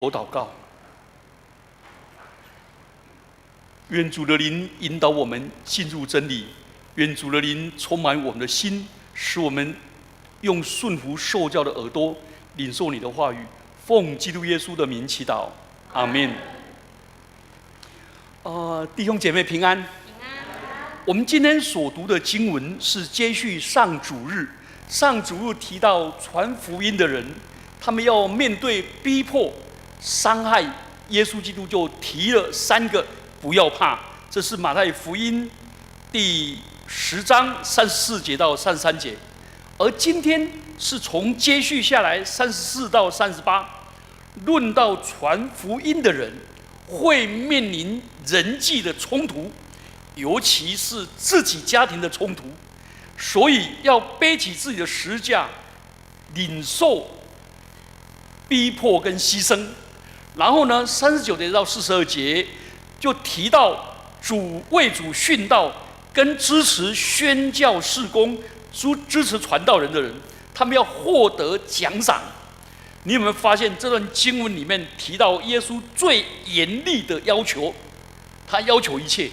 我祷告，愿主的灵引导我们进入真理，愿主的灵充满我们的心，使我们用顺服受教的耳朵领受你的话语。奉基督耶稣的名祈祷，阿们。弟兄姐妹平安。我们今天所读的经文是接续上主日。上主日提到传福音的人，他们要面对逼迫、伤害，耶稣基督就提了3个不要怕。这是马太福音第10章34节到33节。而今天是从接续下来34到38，论到传福音的人会面临人际的冲突，尤其是自己家庭的冲突，所以要背起自己的十字架，领受逼迫跟牺牲。然后呢，39节到42节就提到为主殉道跟支持宣教事工、支持传道人的人，他们要获得奖赏。你有没有发现这段经文里面提到耶稣最严厉的要求？他要求一切，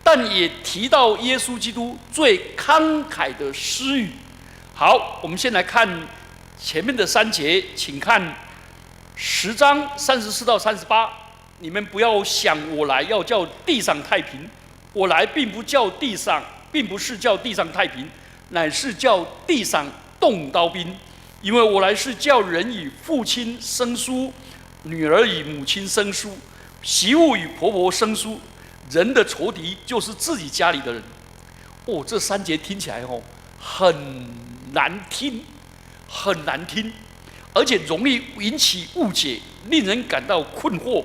但也提到耶稣基督最慷慨的施予。好，我们先来看前面的3节，请看10章34到38。你们不要想我来要叫地上太平，我来并不是叫地上太平，乃是叫地上动刀兵。因为我来是叫人与父亲生疏，女儿与母亲生疏，媳妇与婆婆生疏。人的仇敌就是自己家里的人。这3节听起来很难听，很难听，而且容易引起误解，令人感到困惑。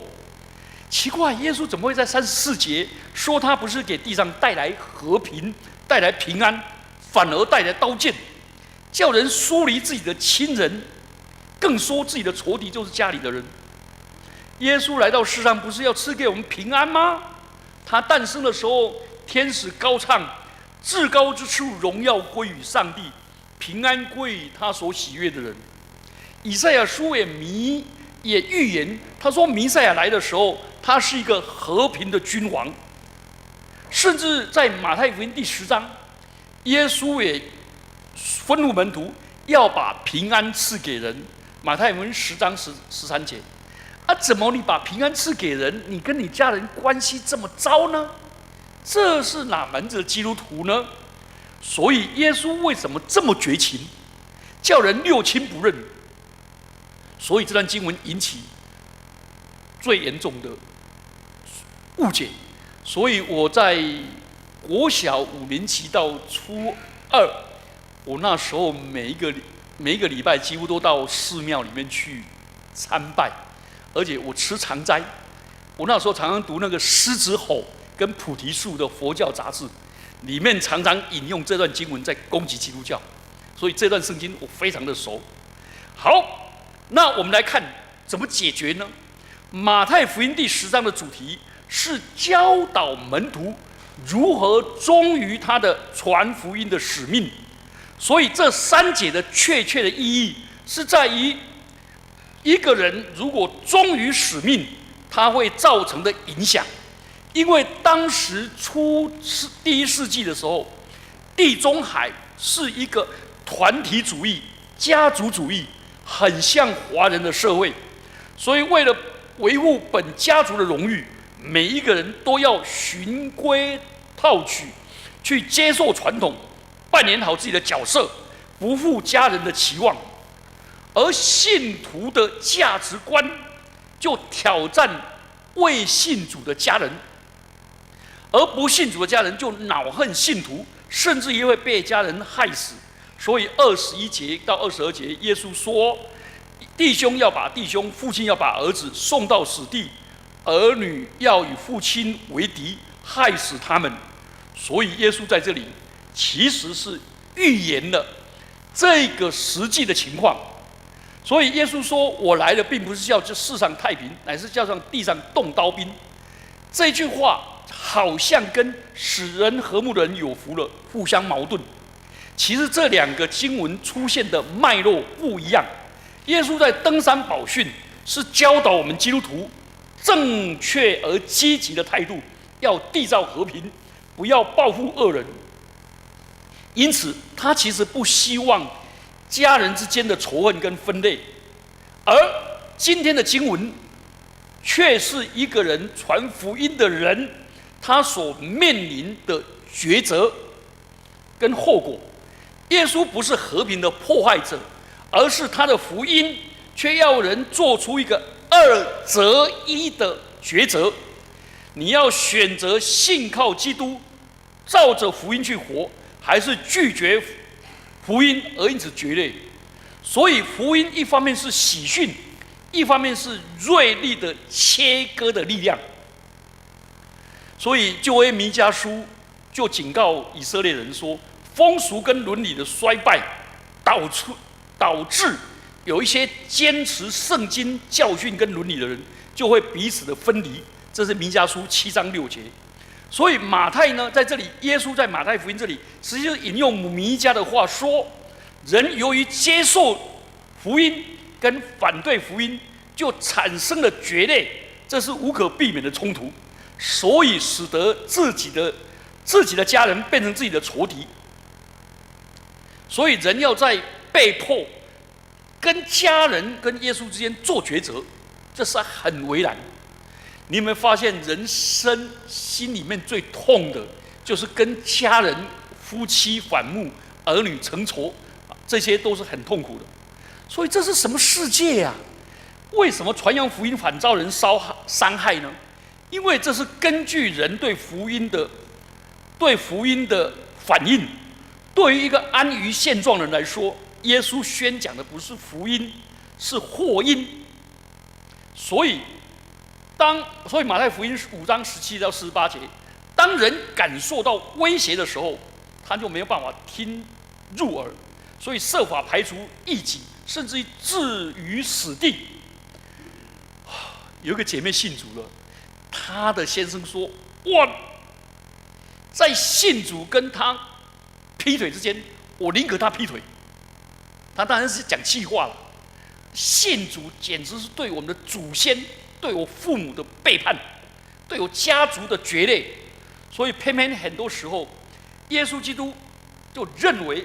奇怪，耶稣怎么会在34节说他不是给地上带来和平、带来平安，反而带来刀剑，叫人疏离自己的亲人，更说自己的仇敌就是家里的人？耶稣来到世上不是要赐给我们平安吗？他诞生的时候，天使高唱：至高之处荣耀归于上帝，平安归于他所喜悦的人。以赛亚书也预言，他说弥赛亚来的时候，他是一个和平的君王。甚至在马太福音第10章，耶稣也吩咐门徒要把平安赐给人。马太福音10章13节。怎么你把平安赐给人，你跟你家人关系这么糟呢？这是哪门子的基督徒呢？所以耶稣为什么这么绝情，叫人六亲不认？所以这段经文引起最严重的误解。所以我在国小5年级到初2，我那时候每一个礼拜几乎都到寺庙里面去参拜。而且我吃长斋，我那时候常常读那个狮子吼跟菩提树的佛教杂志，里面常常引用这段经文在攻击基督教，所以这段圣经我非常的熟。好，那我们来看怎么解决呢？马太福音第10章的主题是教导门徒如何忠于他的传福音的使命，所以这3节的确切的意义是在于，一个人如果忠于使命，他会造成的影响。因为当时第1世纪的时候，地中海是一个团体主义、家族主义，很像华人的社会。所以为了维护本家族的荣誉，每一个人都要循规蹈矩，去接受传统，扮演好自己的角色，不负家人的期望。而信徒的价值观就挑战未信主的家人，而不信主的家人就恼恨信徒，甚至也会被家人害死。所以21节到22节，耶稣说：弟兄要把弟兄，父亲要把儿子送到死地，儿女要与父亲为敌，害死他们。所以耶稣在这里其实是预言了这个实际的情况。所以耶稣说：我来了并不是叫这世上太平，乃是叫上地上动刀兵。这句话好像跟使人和睦的人有福了互相矛盾。其实这2个经文出现的脉络不一样。耶稣在登山宝训是教导我们基督徒正确而积极的态度，要缔造和平，不要报复恶人。因此，他其实不希望家人之间的仇恨跟分裂，而今天的经文却是一个人传福音的人，他所面临的抉择跟后果。耶稣不是和平的破坏者，而是他的福音却要人做出一个二择一的抉择。你要选择信靠基督，照着福音去活，还是拒绝福音而因此决裂？所以福音一方面是喜讯，一方面是锐利的切割的力量。所以旧约弥迦书就警告以色列人说，风俗跟伦理的衰败，导致有一些坚持圣经教训跟伦理的人，就会彼此的分离。这是弥迦书7章6节。所以马太呢，在这里，耶稣在马太福音这里，实际上引用弥迦的话说，人由于接受福音跟反对福音，就产生了决裂，这是无可避免的冲突，所以使得自己的家人变成自己的仇敌。所以人要在被迫跟家人跟耶稣之间做抉择，这是很为难。你有没有发现，人生心里面最痛的，就是跟家人、夫妻反目、儿女成仇，这些都是很痛苦的。所以这是什么世界呀？为什么传扬福音反遭人伤害呢？因为这是根据人对福音的反应。对于一个安于现状的人来说，耶稣宣讲的不是福音，是祸因。所以马太福音5章17到48节，当人感受到威胁的时候，他就没有办法听入耳，所以设法排除异己，甚至于置于死地。有一个姐妹信主了，她的先生说：“哇，在信主跟他劈腿之间，我宁可他劈腿。”他当然是讲气话了。信主简直是对我们的祖先、对我父母的背叛，对我家族的决裂。所以偏偏很多时候，耶稣基督就认为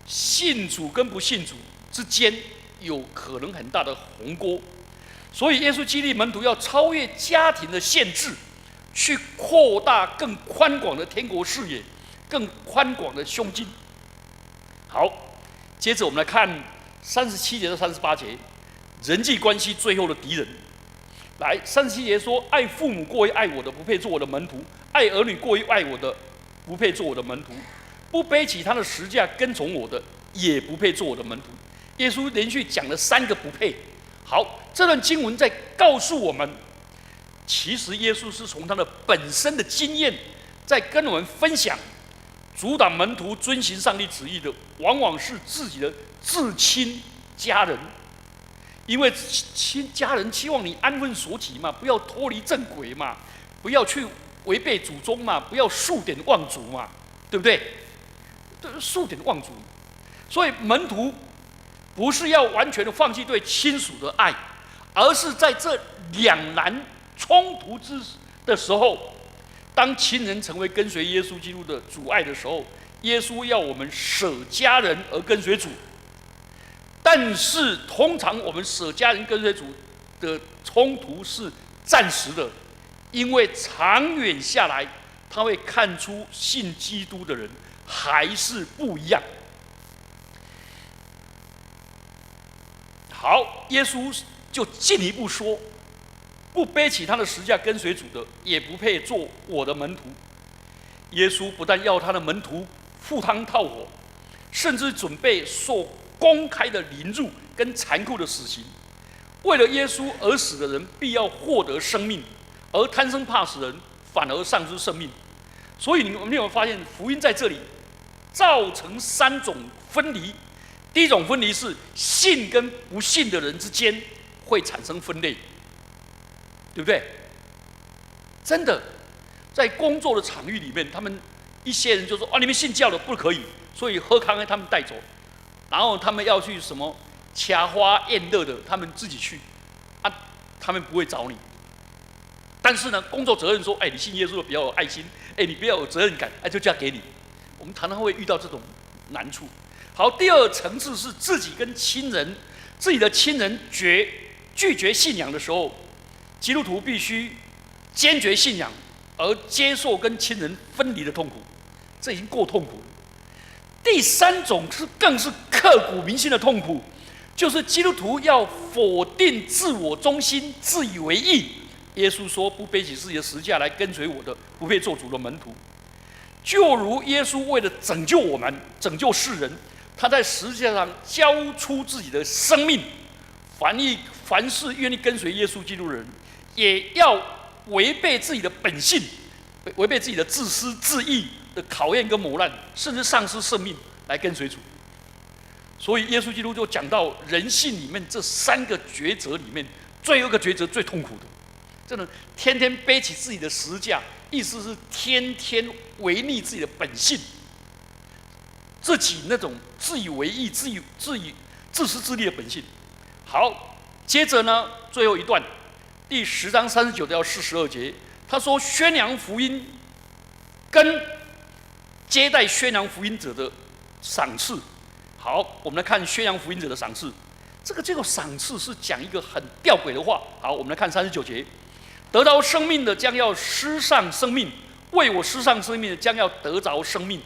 信主跟不信主之间有可能很大的鸿沟。所以耶稣激励门徒要超越家庭的限制，去扩大更宽广的天国视野，更宽广的胸襟。好，接着我们来看37节到38节，人际关系最后的敌人。来，37节说：“爱父母过于爱我的，不配做我的门徒；爱儿女过于爱我的，不配做我的门徒；不背起他的十字架跟从我的，也不配做我的门徒。”耶稣连续讲了3个不配。好，这段经文在告诉我们，其实耶稣是从他的本身的经验，在跟我们分享，阻挡门徒遵行上帝旨意的，往往是自己的至亲家人。因为家人期望你安分守己嘛，不要脱离正轨嘛，不要去违背祖宗嘛，不要数典忘祖嘛，对不对？数典忘祖。所以门徒不是要完全的放弃对亲属的爱，而是在这两难冲突的时候，当亲人成为跟随耶稣基督的阻碍的时候，耶稣要我们舍家人而跟随主。但是通常我们舍家人跟随主的冲突是暂时的，因为长远下来，他会看出信基督的人还是不一样。好，耶稣就进一步说：“不背起他的十字架跟随主的，也不配做我的门徒。”耶稣不但要他的门徒赴汤蹈火，甚至准备受公开的凌辱跟残酷的死刑。为了耶稣而死的人，必要获得生命；而贪生怕死的人，反而丧失生命。所以你们有没有发现，福音在这里造成3种分离？第一种分离是信跟不信的人之间会产生分裂，对不对？真的，在工作的场域里面，他们一些人就说：“你们信教的不可以。”所以喝康他们带走，然后他们要去什么掐花宴乐的，他们自己去。他们不会找你。但是呢，工作责任说，你信耶稣的比较有爱心，你比较有责任感，就交给你。我们常常会遇到这种难处。好，第二层次是自己跟亲人，自己的亲人拒绝信仰的时候，基督徒必须坚决信仰，而接受跟亲人分离的痛苦，这已经够痛苦了。第三种更是刻骨铭心的痛苦，就是基督徒要否定自我中心、自以为意。耶稣说：“不背起自己的十字架来跟随我的，不配做主的门徒。”就如耶稣为了拯救我们、拯救世人，他在十字架上交出自己的生命。凡是愿意跟随耶稣基督的人，也要违背自己的本性，违背自己的自私自义的考验跟磨难，甚至丧失生命来跟随主。所以耶稣基督就讲到人性里面这三个抉择里面，最后一个抉择最痛苦的，真的天天背起自己的十字架，意思是天天违逆自己的本性，自己那种自以为意、自私自利的本性。好，接着呢，最后一段，第10章39到42节，他说宣扬福音跟接待宣扬福音者的赏赐。好，我们来看宣扬福音者的赏赐。这个赏赐是讲一个很吊诡的话。好，我们来看39节：得着生命的将要失丧生命，为我失丧生命的将要得着生命。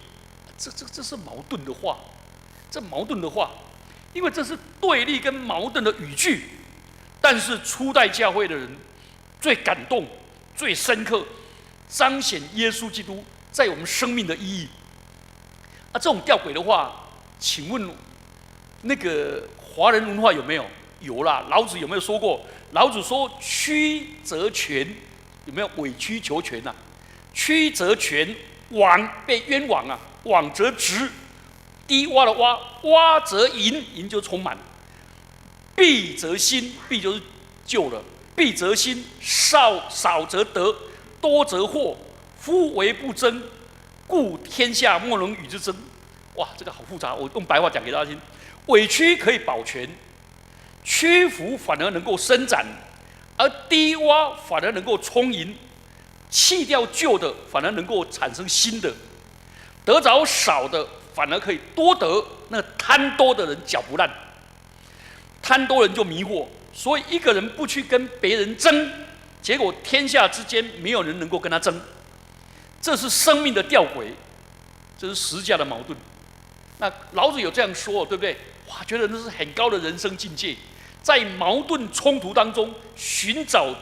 这是矛盾的话，这矛盾的话，因为这是对立跟矛盾的语句。但是初代教会的人最感动、最深刻，彰显耶稣基督在我们生命的意义。这种吊诡的话，请问那个华人文化有没有？有啦。老子有没有说过？老子说：“曲则全。”有没有委曲求全啊？曲则全，枉被冤枉啊，枉则直，低洼的洼，洼则盈，盈就充满。敝则新，敝就是旧了，敝则新，少则得，多则惑。夫为不争，故天下莫能与之争。哇，这个好复杂，我用白话讲给大家听。委屈可以保全，屈服反而能够伸展，而低洼反而能够充盈，弃掉旧的反而能够产生新的，得着少的反而可以多得。那贪多的人搅不烂，贪多人就迷惑。所以一个人不去跟别人争，结果天下之间没有人能够跟他争。这是生命的吊诡，这是十字架的矛盾。那老子有这样说，对不对？哇，觉得那是很高的人生境界，在矛盾冲突当中寻找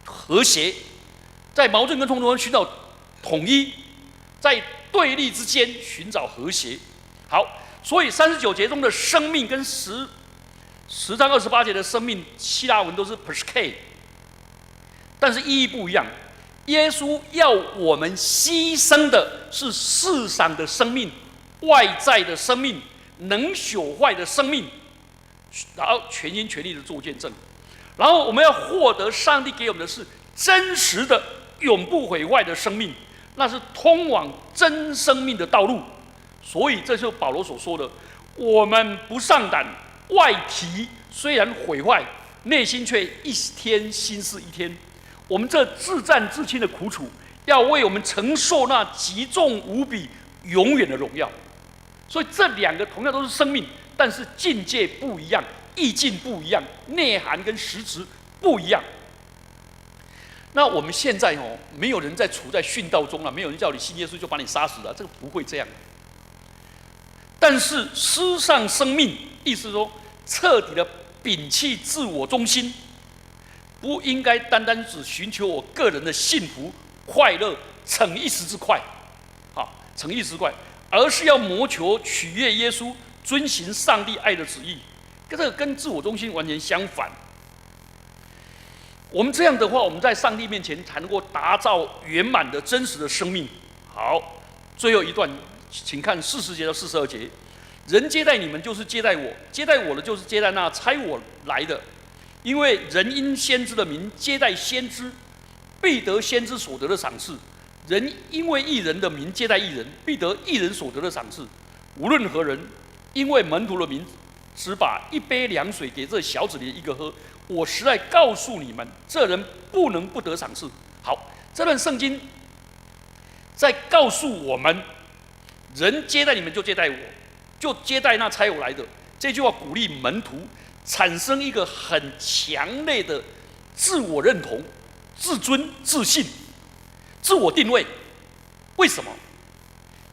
和谐，在矛盾跟冲突中寻找统一，在对立之间寻找和谐。好，所以39节中的生命跟10章28节的生命，希腊文都是 perske， 但是意义不一样。耶稣要我们牺牲的是世上的生命，外在的生命，能朽坏的生命，然后全心全力的做见证。然后我们要获得上帝给我们的是真实的、永不毁坏的生命，那是通往真生命的道路。所以这就是保罗所说的：我们不上胆，外体虽然毁坏，内心却一天新似一天。我们这自战自亲的苦楚，要为我们承受那极重无比、永远的荣耀。所以这两个同样都是生命，但是境界不一样，意境不一样，内涵跟实质不一样。那我们现在没有人在处在殉道中了，没有人叫你信耶稣就把你杀死了，这个不会这样。但是失丧生命，意思说彻底的摒弃自我中心。不应该单单只寻求我个人的幸福、快乐、逞一时之快，逞一时之快，而是要谋求取悦耶稣，遵行上帝爱的旨意。这个跟自我中心完全相反。我们这样的话，我们在上帝面前才能够打造圆满的真实的生命。好，最后一段，请看40节到42节。人接待你们，就是接待我；接待我的，就是接待那差我来的。因为人因先知的名接待先知，必得先知所得的赏赐；人因为义人的名接待义人，必得义人所得的赏赐。无论何人，因为门徒的名只把一杯凉水给这小子的一个喝。我实在告诉你们，这人不能不得赏赐。好，这段圣经在告诉我们，人接待你们就接待我，就接待那差我来的。这句话鼓励门徒产生一个很强烈的自我认同、自尊、自信、自我定位。为什么？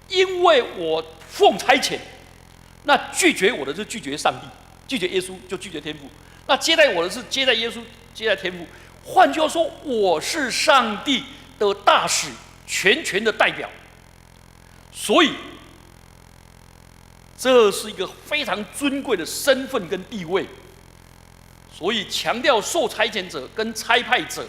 因为我奉差遣，那拒绝我的是拒绝上帝，拒绝耶稣就拒绝天父。那接待我的是接待耶稣，接待天父。换句话说，我是上帝的大使，全权的代表。所以，这是一个非常尊贵的身份跟地位。所以强调受差遣者跟差派者。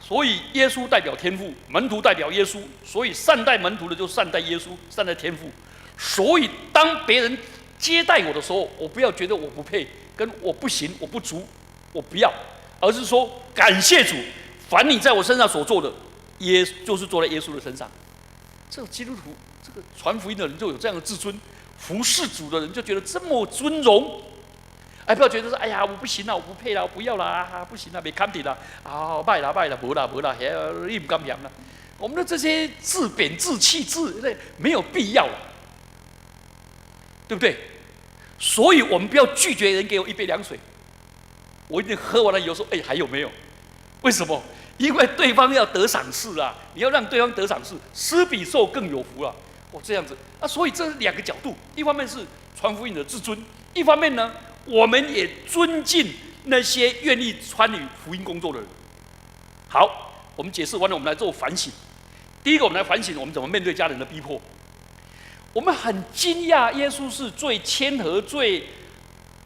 所以耶稣代表天父，门徒代表耶稣。所以善待门徒的就善待耶稣，善待天父。所以当别人接待我的时候，我不要觉得我不配，跟我不行，我不足，我不要，而是说感谢主，凡你在我身上所做的，就是做在耶稣的身上。这个基督徒，这个传福音的人就有这样的自尊，服侍主的人就觉得这么尊荣。哎，不要觉得说，哎呀，我不行啦，我不配啦，我不要啦，不行啦，没看底啦，啊，败啦，败啦，没啦，没啦，你不敢讲啦。我们的这些自贬、自弃、没有必要啦，对不对？所以我们不要拒绝人给我一杯凉水，我一定喝完了以后说，哎，还有没有？为什么？因为对方要得赏赐啊，你要让对方得赏赐，施比受更有福啊。哦，这样子啊，所以这是两个角度，一方面是传福音的自尊，一方面呢，我们也尊敬那些愿意参与福音工作的人。好，我们解释完了，我们来做反省。第一个，我们来反省我们怎么面对家人的逼迫。我们很惊讶，耶稣是最谦和、最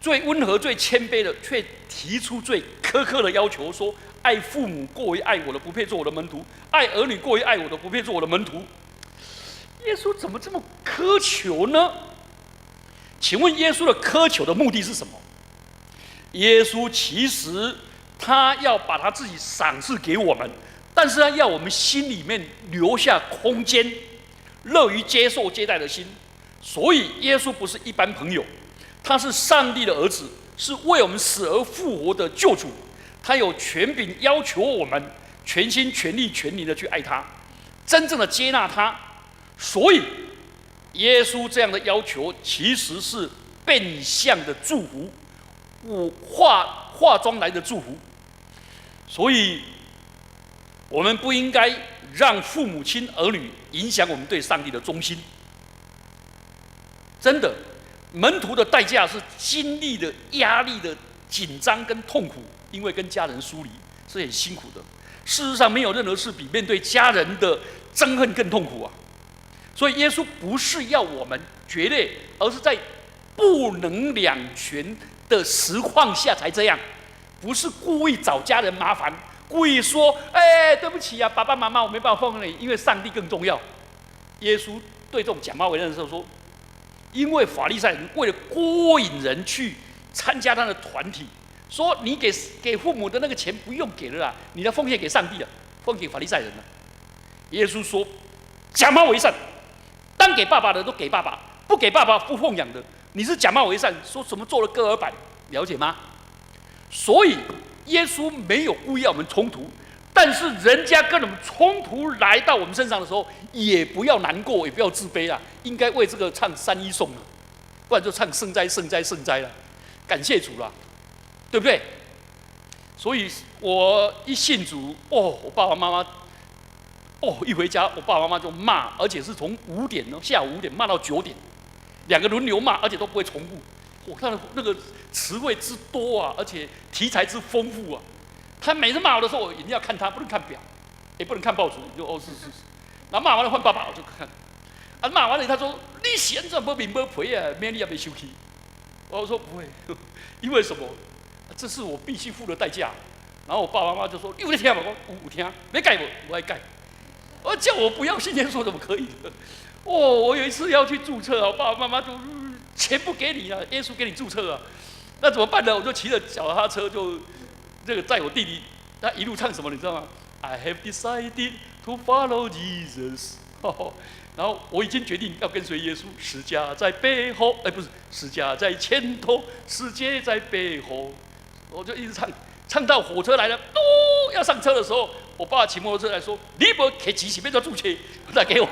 温和、最谦卑的，却提出最苛刻的要求，说：爱父母过于爱我的，不配做我的门徒；爱儿女过于爱我的，不配做我的门徒。耶稣怎么这么苛求呢？请问耶稣的苛求的目的是什么？耶稣其实他要把他自己赏赐给我们，但是他要我们心里面留下空间，乐于接受接待的心。所以耶稣不是一般朋友，他是上帝的儿子，是为我们死而复活的救主。他有权柄要求我们全心全力全灵的去爱他，真正的接纳他。所以耶稣这样的要求其实是变相的祝福，化妆来的祝福。所以我们不应该让父母亲儿女影响我们对上帝的忠心。真的，门徒的代价是经历的压力的紧张跟痛苦，因为跟家人疏离是很辛苦的。事实上，没有任何事比面对家人的憎恨更痛苦啊！所以耶稣不是要我们决裂，而是在不能两全的实况下才这样，不是故意找家人麻烦，故意说：“哎，对不起啊，爸爸妈妈，我没办法放你，因为上帝更重要。”耶稣对这种假冒为善的时候说：“因为法利赛人为了勾引人去参加他的团体，说你给父母的那个钱不用给了啦，你的奉献给上帝了，奉献给法利赛人了。”耶稣说：“假冒为善。”当给爸爸的都给爸爸，不给爸爸不奉养的，你是假冒为善，说什么做了割耳板，了解吗？所以耶稣没有故意要我们冲突，但是人家跟我们冲突来到我们身上的时候，也不要难过，也不要自卑啦，应该为这个唱三一颂了，不然就唱圣哉圣哉圣哉了，感谢主啦，对不对？所以我一信主，我爸爸妈妈。一回家，我爸爸妈妈就骂，而且是从5点呢，下午5点骂到9点，2个轮流骂，而且都不会重复。他的那个词汇之多啊，而且题材之丰富啊。他每次骂我的时候，我一定要看他，不能看表，也不能看报纸，是。然后骂完了换爸爸，我就看。骂完了他说：“你现在没面没皮啊，明天也没休息。”我说不会，因为什么？这是我必须付的代价。然后我爸爸妈妈就说：“你有在听吗？”我有听，没改我爱改。叫我不要信耶稣怎么可以的？我有一次要去注册，我爸爸妈妈就钱不给你啊，耶稣给你注册啊，那怎么办呢？我就骑着脚踏车就这个载我弟弟，他一路唱什么你知道吗？ I have decided to follow Jesus，然后我已经决定要跟随耶稣，十架在背后，不是十架在前头，世界在背后，我就一直唱，唱到火车来了，都要上车的时候，我爸骑摩托车来说：“你不开机是变做注车，来给我。”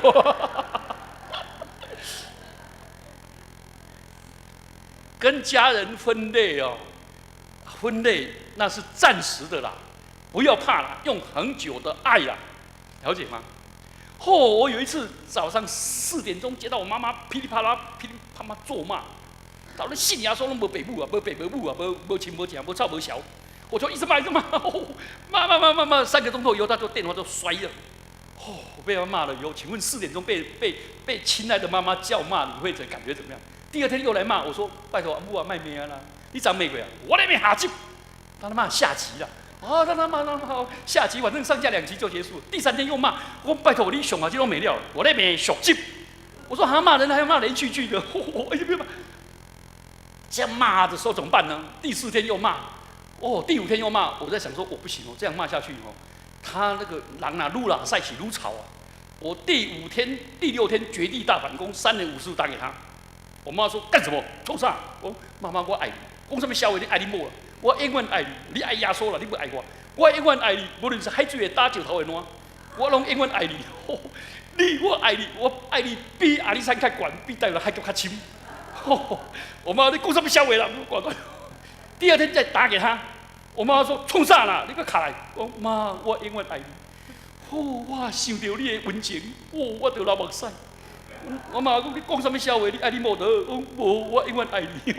跟家人分类哦，分类那是暂时的啦，不要怕啦，用很久的爱啦，了解吗？我有一次早上4点钟接到我妈妈噼里啪啦、噼里啪啦咒骂，到了信牙说拢无爸母啊，无爸无母啊，无亲无情，无臭无小，我就一直骂，骂，3个钟头以后，他就电话就摔了。我被他骂了以后，请问4点钟被亲爱的妈妈叫骂，你会感觉怎么样？第2天又来骂我说：“拜托阿母啊，卖命啊啦！你长玫瑰啊，我那边下集。”他妈下集了。他骂，下集反正上架2集就结束。第3天又骂我：“拜托你上下集都没料了，我那边续集。”我说：“骂人还要骂连续剧的，哎呀，骂！这样骂的时候怎么办呢？”第4天又骂，第5天又骂。我在想说，我不行这样骂下去他那个人啊，愈拉赛起愈吵啊。我第5天、第6天绝地大反攻，3点50打给他。我妈说干什么？冲啥？妈妈，我爱你。讲什么小话？你爱你某了？我永远爱你。你爱压缩了，你不爱我。我永远爱你，无论是海水的打石头的烂，我拢永远爱你。我爱你，我爱你比阿里山较悬，比大陆海角较深。我妈，你讲什么小话啦？管。第2天再打给他，我妈说冲啥啦？你个卡来！我妈，我永远爱你。我想到你的温情，我就流目屎。我妈讲你讲什么笑话？你爱你无得？我永远爱你。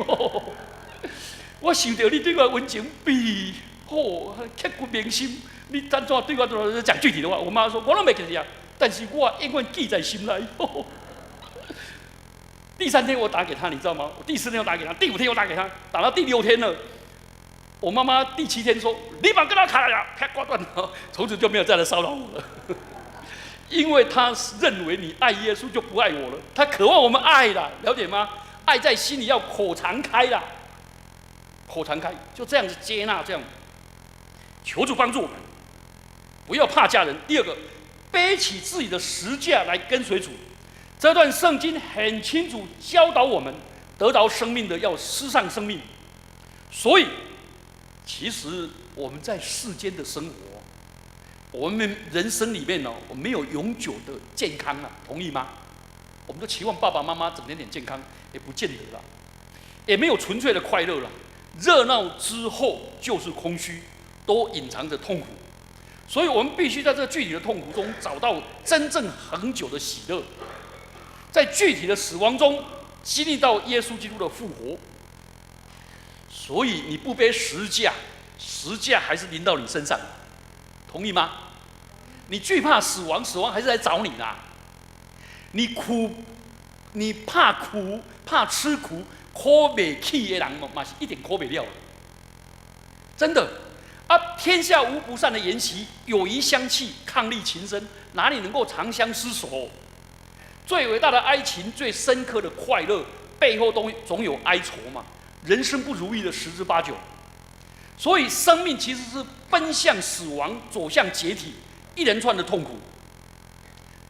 我想到你对我温情比刻骨铭心。你怎对我讲具体的话？我妈说我拢袂记得啊，但是我永远记在心内。第3天我打给他，你知道吗？我第4天又打给他，第5天又打给他，打到第6天了。我妈妈第7天说：“你把跟他卡了，啪挂断了。”从此就没有再来骚扰我了。因为他认为你爱耶稣就不爱我了，他渴望我们爱啦，了解吗？爱在心里要口常开啦，口常开，就这样子接纳，这样求主帮助我们，不要怕家人。第2个，背起自己的十架来跟随主。这段圣经很清楚教导我们，得着生命的要失丧生命。所以，其实我们在世间的生活，我们人生里面我没有永久的健康啊，同意吗？我们都期望爸爸妈妈整天点健康，也不见得啦，也没有纯粹的快乐啦。热闹之后就是空虚，都隐藏着痛苦。所以我们必须在这个具体的痛苦中找到真正恒久的喜乐，在具体的死亡中经历到耶稣基督的复活。所以你不背十架，十架还是临到你身上，同意吗？你惧怕死亡，死亡还是来找你啦。你苦，你怕苦，怕吃苦，苦不起的人嘛是一点苦不了的，真的。天下无不散的筵席，友谊相契，伉俪情深，哪里能够长相厮守？最伟大的爱情，最深刻的快乐，背后都总有哀愁嘛。人生不如意的10之8九，所以生命其实是奔向死亡，走向解体，一连串的痛苦。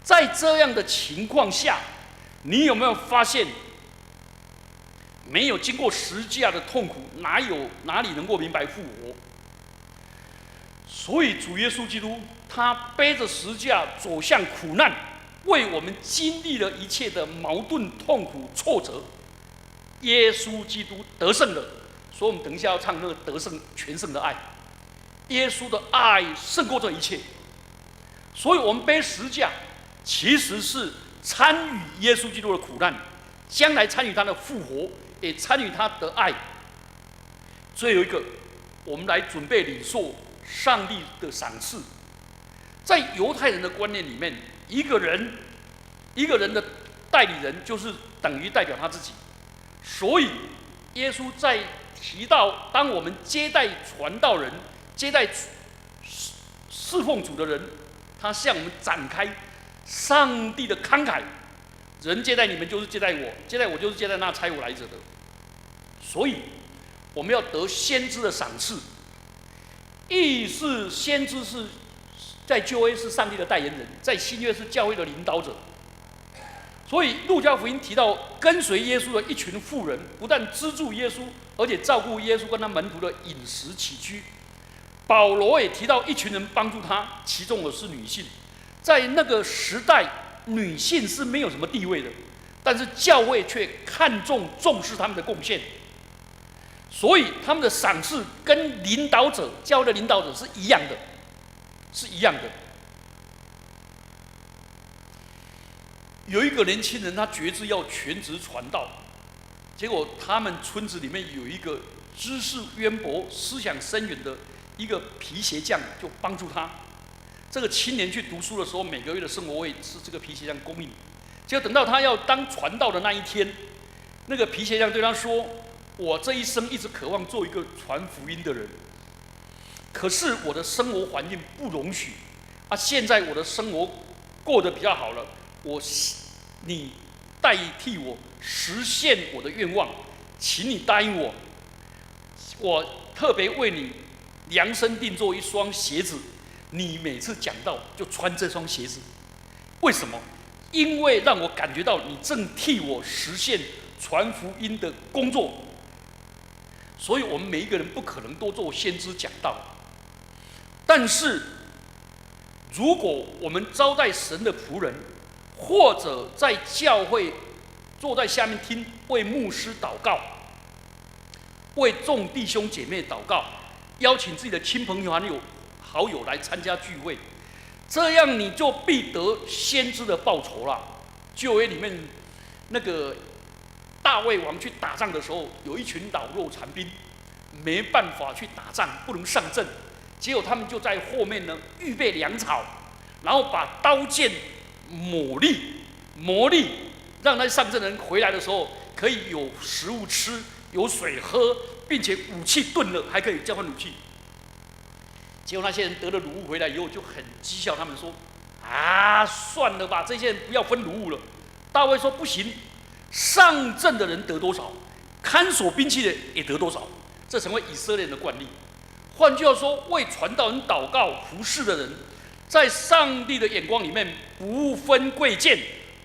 在这样的情况下，你有没有发现，没有经过十架的痛苦，哪里能够明白复活？所以主耶稣基督他背着十架走向苦难，为我们经历了一切的矛盾、痛苦、挫折。耶稣基督得胜了，所以我们等一下要唱那个得胜全胜的爱。耶稣的爱胜过这一切，所以我们背十架，其实是参与耶稣基督的苦难，将来参与他的复活，也参与他的爱。最后一个，我们来准备领受上帝的赏赐。在犹太人的观念里面，一个人的代理人就是等于代表他自己。所以，耶稣在提到，当我们接待传道人、接待侍奉主的人，他向我们展开上帝的慷慨。人接待你们就是接待我，接待我就是接待那差我来者的。所以，我们要得先知的赏赐。意是先知是在旧约是上帝的代言人，在新约是教会的领导者。所以路加福音提到跟随耶稣的一群妇人，不但资助耶稣，而且照顾耶稣跟他门徒的饮食起居。保罗也提到一群人帮助他，其中的是女性。在那个时代，女性是没有什么地位的，但是教会却看重重视他们的贡献，所以他们的赏赐跟领导者、教会的领导者是一样的，是一样的。有一个年轻人，他决志要全职传道，结果他们村子里面有一个知识渊博、思想深远的一个皮鞋匠，就帮助他。这个青年去读书的时候，每个月的生活费是这个皮鞋匠供应。结果等到他要当传道的那一天，那个皮鞋匠对他说：“我这一生一直渴望做一个传福音的人，可是我的生活环境不容许啊。现在我的生活过得比较好了，你代替我实现我的愿望，请你答应我，我特别为你量身定做一双鞋子，你每次讲道就穿这双鞋子。为什么？因为让我感觉到你正替我实现传福音的工作。所以我们每一个人不可能都做先知讲道，但是如果我们招待神的仆人，或者在教会坐在下面听，为牧师祷告，为众弟兄姐妹祷告，邀请自己的亲朋好友来参加聚会，这样你就必得先知的报酬啦。旧约里面那个大卫王去打仗的时候，有一群老弱残兵，没办法去打仗，不能上阵，结果他们就在后面呢预备粮草，然后把刀剑磨砺，让那上阵的人回来的时候可以有食物吃，有水喝，并且武器钝了还可以交换武器。结果那些人得了掳物回来以后，就很讥笑他们说：“啊，算了吧，这些人不要分掳物了。”大卫说：“不行，上阵的人得多少，看守兵器的也得多少，这成为以色列人的惯例。换句话说，为传道人祷告服侍的人，在上帝的眼光里面不分贵贱，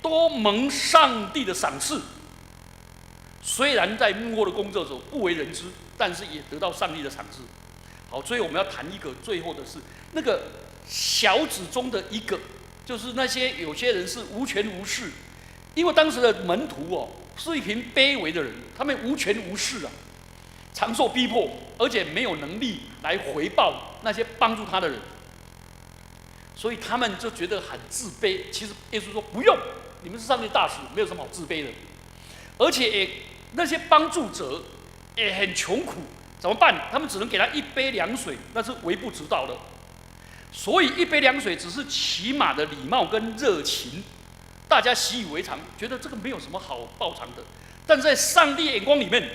都蒙上帝的赏赐。虽然在幕后的工作者不为人知，但是也得到上帝的赏赐。”好，所以我们要谈一个最后的是那个小子中的一个，就是那些有些人是无权无势，因为当时的门徒是一群卑微的人，他们无权无势啊，常受逼迫，而且没有能力来回报那些帮助他的人，所以他们就觉得很自卑。其实耶稣说不用，你们是上帝大使，没有什么好自卑的。而且那些帮助者也很穷苦。怎么办？他们只能给他一杯凉水，那是微不足道的。所以一杯凉水只是起码的礼貌跟热情，大家习以为常，觉得这个没有什么好报偿的。但是在上帝眼光里面，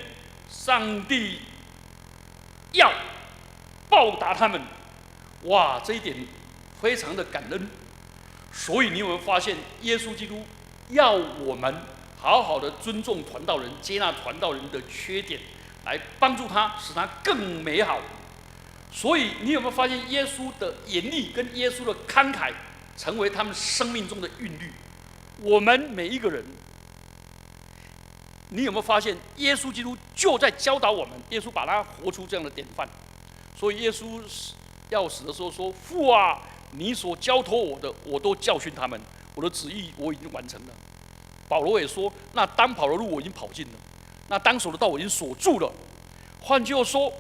上帝要报答他们，哇，这一点非常的感恩。所以你有没有发现，耶稣基督要我们好好的尊重传道人，接纳传道人的缺点，来帮助他，使他更美好。所以你有没有发现，耶稣的严厉跟耶稣的慷慨，成为他们生命中的韵律？我们每一个人，你有没有发现，耶稣基督就在教导我们？耶稣把他活出这样的典范。所以耶稣要死的时候说：“父啊，你所交托我的，我都教训他们，我的旨意我已经完成了。”保罗也说：“那当跑的路我已经跑尽了。”那当守的道我已经锁住了。换句话说，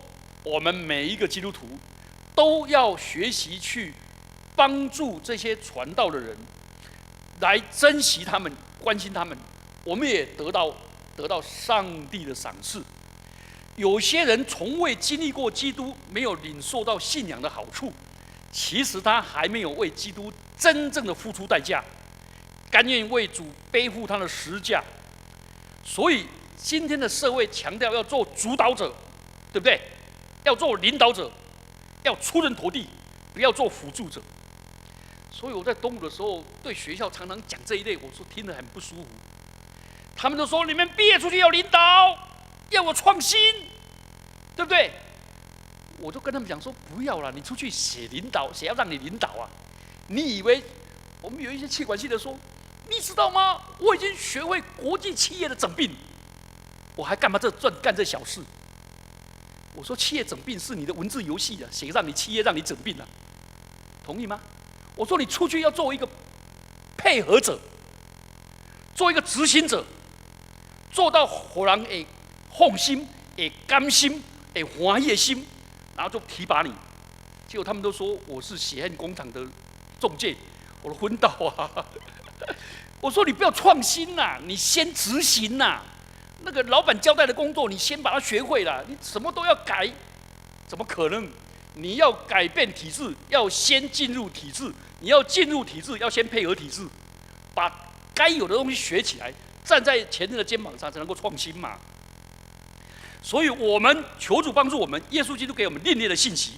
我们每一个基督徒都要学习去帮助这些传道的人，来珍惜他们，关心他们。我们也得到上帝的赏赐。有些人从未经历过基督，没有领受到信仰的好处，其实他还没有为基督真正的付出代价，甘愿为主背负他的十字架。所以今天的社会强调要做主导者，对不对？要做领导者，要出人头地，不要做辅助者。所以我在东吴的时候，对学校常常讲这一类，我说听得很不舒服。他们都说你们毕业出去要领导，要有创新，对不对？我就跟他们讲说不要啦，你出去写领导，谁要让你领导啊？你以为我们有一些企管系的说，你知道吗？我已经学会国际企业的整并，我还干嘛干这小事？我说企业整并是你的文字游戏啊，谁让你企业让你整并啊？同意吗？我说你出去要作为一个配合者，做一个执行者，做到让人会放心、会甘心、会欢喜的心，然后就提拔你。结果他们都说我是血汗工厂的中介，我都昏倒啊！我说你不要创新呐，你先执行呐。那个老板交代的工作，你先把它学会了，你什么都要改，怎么可能？你要改变体制，要先进入体制；你要进入体制，要先配合体制，把该有的东西学起来，站在前人的肩膀上，才能够创新嘛。所以，我们求主帮助我们，耶稣基督给我们另类的信息，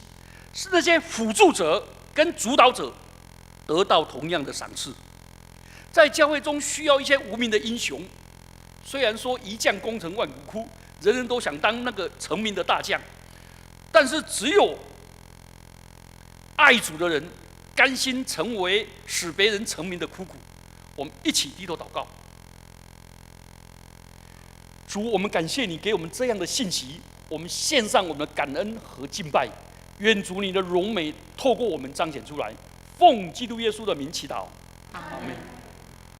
是那些辅助者跟主导者得到同样的赏赐。在教会中需要一些无名的英雄。虽然说一将功成万骨枯，人人都想当那个成名的大将，但是只有爱主的人，甘心成为使别人成名的苦苦。我们一起低头祷告。主，我们感谢你给我们这样的信息，我们献上我们的感恩和敬拜。愿主你的荣美透过我们彰显出来。奉基督耶稣的名祈祷，阿门。